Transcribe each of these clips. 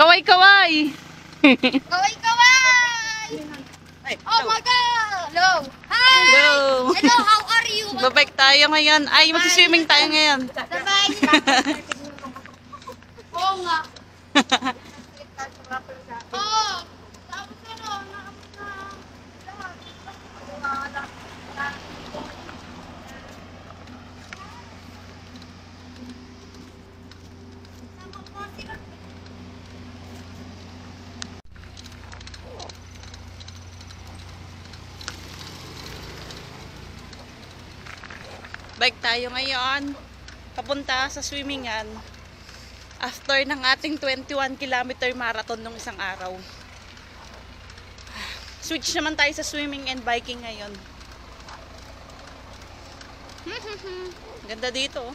Kaway-kaway! Kaway-kaway! Oh my God! Hello! Hi! Hello! Hello, how are you? Babike tayo ngayon. Ay, magsiswimming tayo ngayon. Sabay! Oo nga. Oo! Tapos ano, naabot na lahat. Bike tayo ngayon. Papunta sa swimmingan. After ng ating 21 kilometer marathon nung isang araw. Switch naman tayo sa swimming and biking ngayon. Ganda dito.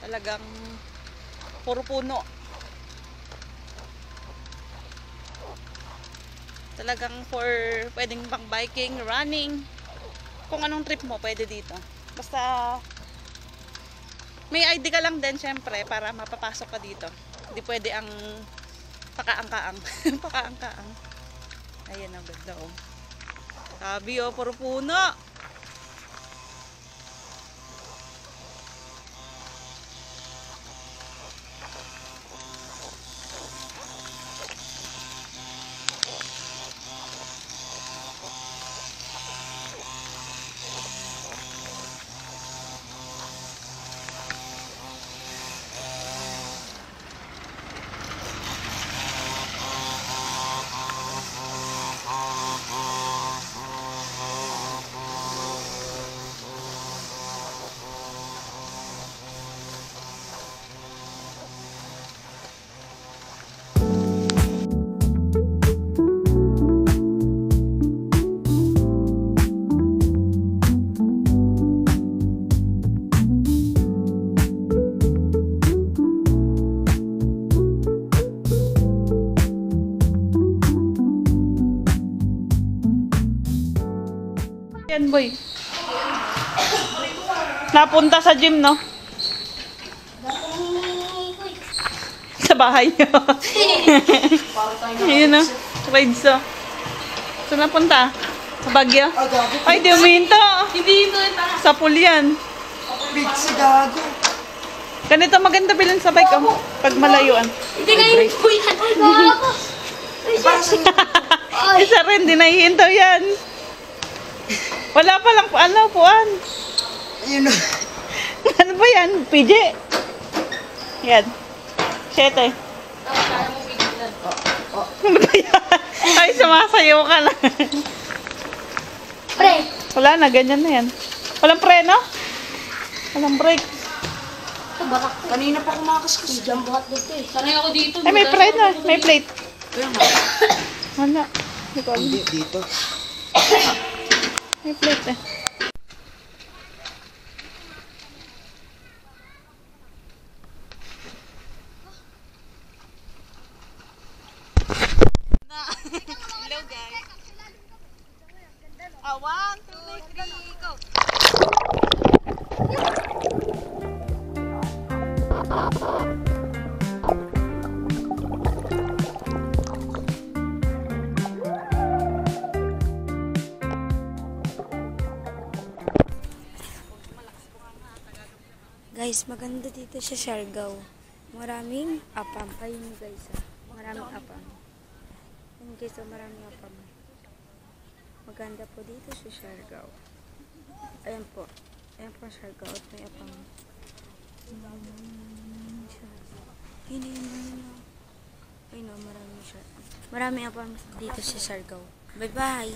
Talagang puro puno. Talagang for pwedeng pang biking, running. Kung anong trip mo, pwede dito. Basta may ID ka lang din syempre para mapapasok ka dito. Hindi pwede ang pakaang-kaang. Pakaang-kaang. Ayan ang ganda oh. Sabi oh, puro puno. Yan boy. Napunta sa gym no? Sa bahay nyo. Ayun no. Rides oh. Saan napunta? Sa Baguio? Ay, di uminto. Hindi ito. Sa pool yan. Pizza gago. Ganito maganda bilhin sa bike oh. Pag malayuan. Hindi ngayon po yan. Gago! Isa rin, di nahihinto yan. Wala pa lang ano, puan. Ayun na. Ano ba yan? PJ? Yan. Siyete. Ano ba yan? Ay, sumasayaw ka na. Pre! Wala na, ganyan na yan. Walang preno? Walang brake. Ito, barak. Kanina pa kumakaskas. Jumbo hot dog eh. Sanay ako dito. Ay, may preno. May plate. Wala. Hindi ko alam. Hindi, dito. May plate eh. Hello guys. 1, 2, 3, go. Guys, maganda dito sa Siargao. Maraming apam. Ayun guys, maraming apam. Ayun guys, maraming apam. Maganda po dito sa Siargao. Ayan po. Ayan po Siargao at may apam. Ayun o, maraming siya. Maraming apam dito sa Siargao. Bye bye!